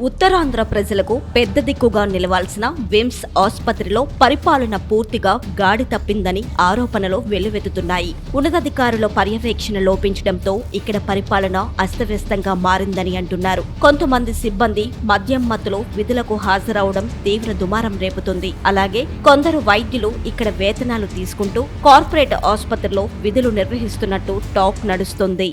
ఉత్తరాంధ్ర ప్రజలకు పెద్ద దిక్కుగా నిలవాల్సిన విమ్స్ ఆసుపత్రిలో పరిపాలన పూర్తిగా గాడి తప్పిందని ఆరోపణలు వెల్లువెత్తుతున్నాయి. ఉన్నతాధికారుల పర్యవేక్షణ లోపించడంతో ఇక్కడ పరిపాలన అస్తవ్యస్తంగా మారిందని అంటున్నారు. కొంతమంది సిబ్బంది మద్యం మత్తులో విధులకు హాజరవడం తీవ్ర దుమారం రేపుతుంది. అలాగే కొందరు వైద్యులు ఇక్కడ వేతనాలు తీసుకుంటూ కార్పొరేట్ ఆసుపత్రిలో విధులు నిర్వహిస్తున్నట్టు టాక్ నడుస్తుంది.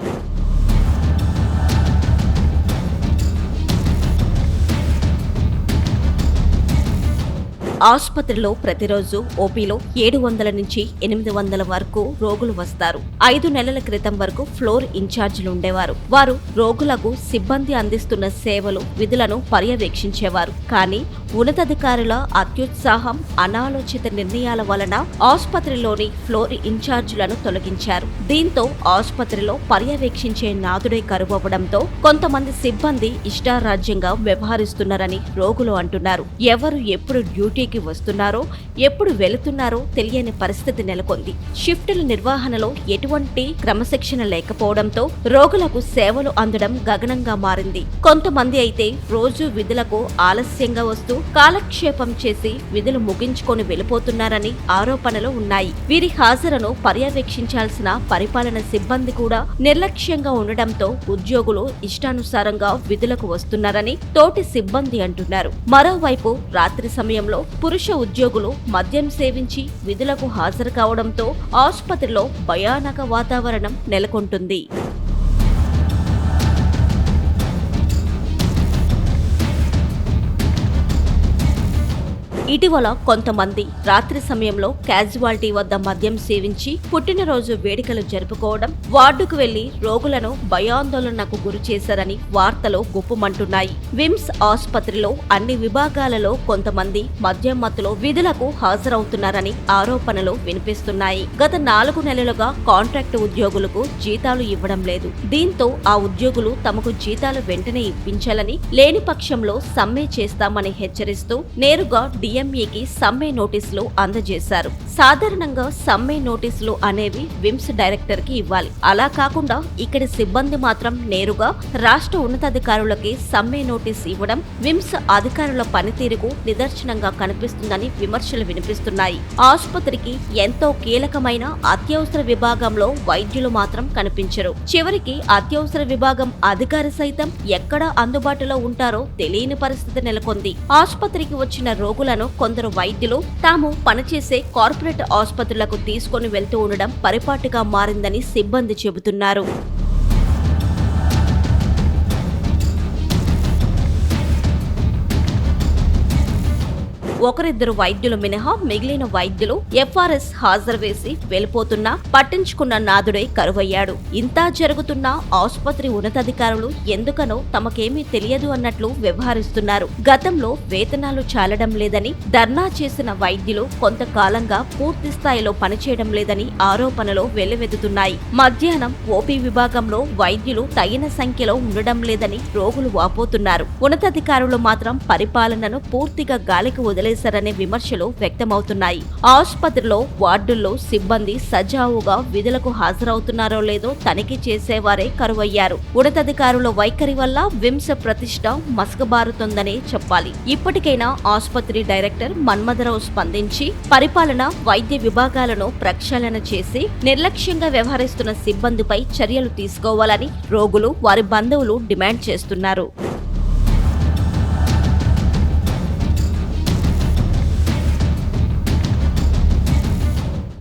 ఆసుపత్రిలో ప్రతిరోజు ఓపీలో 700 నుంచి 800 వరకు రోగులు వస్తారు. 5 నెలల క్రితం వరకు ఫ్లోర్ ఇన్ఛార్జీలు ఉండేవారు. వారు రోగులకు సిబ్బంది అందిస్తున్న సేవలు, విధులను పర్యవేక్షించేవారు. కానీ ఉన్నతాధికారుల అత్యుత్సాహం, అనాలోచిత నిర్ణయాల వలన ఆసుపత్రిలోని ఫ్లోర్ ఇన్ఛార్జీలను తొలగించారు. దీంతో ఆసుపత్రిలో పర్యవేక్షించే నాదుడే కరువవ్వడంతో కొంతమంది సిబ్బంది ఇష్టారాజ్యంగా వ్యవహరిస్తున్నారని రోగులు అంటున్నారు. ఎవరు ఎప్పుడు డ్యూటీకి వస్తున్నారో, ఎప్పుడు వెళుతున్నారో తెలియని పరిస్థితి నెలకొంది. షిఫ్టుల నిర్వహణలో ఎటువంటి క్రమశిక్షణ లేకపోవడంతో రోగులకు సేవలు అందడం గగనంగా మారింది. కొంతమంది అయితే రోజు విధులకు ఆలస్యంగా వస్తూ కాలక్షేపం చేసి విధులు ముగించుకొని వెళ్లిపోతున్నారని ఆరోపణలు ఉన్నాయి. వీరి హాజరును పర్యవేక్షించాల్సిన పరిపాలన సిబ్బంది కూడా నిర్లక్ష్యంగా ఉండడంతో ఉద్యోగులు ఇష్టానుసారంగా విధులకు వస్తున్నారని తోటి సిబ్బంది అంటున్నారు. మరోవైపు రాత్రి సమయంలో పురుష ఉద్యోగులు మద్యం సేవించి విధులకు హాజరు కావడంతో ఆసుపత్రిలో భయానక వాతావరణం నెలకొంటుంది. ఇటీవల కొంతమంది రాత్రి సమయంలో క్యాజువాలిటీ వద్ద మద్యం సేవించి పుట్టినరోజు వేడుకలు జరుపుకోవడం, వార్డుకు వెళ్లి రోగులను భయాందోళనకు గురి చేశారని వార్తలు గుప్పుమంటున్నాయి. విమ్స్ ఆసుపత్రిలో అన్ని విభాగాలలో కొంతమంది మద్యం మత్తులో విధులకు హాజరవుతున్నారని ఆరోపణలు వినిపిస్తున్నాయి. గత 4 నెలలుగా కాంట్రాక్టు ఉద్యోగులకు జీతాలు ఇవ్వడం లేదు. దీంతో ఆ ఉద్యోగులు తమకు జీతాలు వెంటనే ఇప్పించాలని, లేని పక్షంలో సమ్మె చేస్తామని హెచ్చరిస్తూ నేరుగా డిఎంఈకి సమ్మె నోటీసులు అందజేశారు. సాధారణంగా సమ్మె నోటీసులు అనేవి విమ్స్ డైరెక్టర్ కి ఇవ్వాలి. అలా కాకుండా ఇక్కడి సిబ్బంది మాత్రం నేరుగా రాష్ట్ర ఉన్నతాధికారులకి సమ్మె నోటీసు ఇవ్వడం విమ్స్ అధికారుల పనితీరుకు నిదర్శనంగా కనిపిస్తుందని విమర్శలు వినిపిస్తున్నాయి. ఆసుపత్రికి ఎంతో కీలకమైన అత్యవసర విభాగంలో వైద్యులు మాత్రం కనిపించరు. చివరికి అత్యవసర విభాగం అధికారి సైతం ఎక్కడ అందుబాటులో ఉంటారో తెలియని పరిస్థితి నెలకొంది. ఆసుపత్రికి వచ్చిన రోగులను కొందరు వైద్యులు తాము పనిచేసే కార్పొరేట్ ఆసుపత్రులకు తీసుకొని వెళ్తూ ఉండడం పరిపాటిగా మారిందని సిబ్బంది చెబుతున్నారు. ఒకరిద్దరు వైద్యులు మినహా మిగిలిన వైద్యులు ఎఫ్ఆర్ఎస్ హాజరు వేసి వెళ్లిపోతున్నా పట్టించుకున్న నాదుడే కరువయ్యాడు. ఇంతా జరుగుతున్నా ఆసుపత్రి ఉన్నతాధికారులు ఎందుకనో తమకేమీ తెలియదు అన్నట్లు వ్యవహరిస్తున్నారు. గతంలో వేతనాలు చాలడం లేదని ధర్నా చేసిన వైద్యులు కొంతకాలంగా పూర్తి స్థాయిలో పనిచేయడం లేదని ఆరోపణలు వెల్లువెత్తుతున్నాయి. మధ్యాహ్నం ఓపీ విభాగంలో వైద్యులు తగిన సంఖ్యలో ఉండడం లేదని రోగులు వాపోతున్నారు. ఉన్నతాధికారులు మాత్రం పరిపాలనను పూర్తిగా గాలికి వదిలేశారనే విమర్శలు వ్యక్తమవుతున్నాయి. ఆసుపత్రిలో వార్డుల్లో సిబ్బంది సజావుగా విధులకు హాజరవుతున్నారో లేదో తనిఖీ చేసేవారే కరువయ్యారు. ఉన్నతాధికారుల వైఖరి వల్ల విమ్స్ ప్రతిష్ట మసకబారుతోందనే చెప్పాలి. ఇప్పటికైనా ఆసుపత్రి డైరెక్టర్ మన్మథరావు స్పందించి పరిపాలన, వైద్య విభాగాలను ప్రక్షాళన చేసి నిర్లక్ష్యంగా వ్యవహరిస్తున్న సిబ్బందిపై చర్యలు తీసుకోవాలని రోగులు, వారి బంధువులు డిమాండ్ చేస్తున్నారు.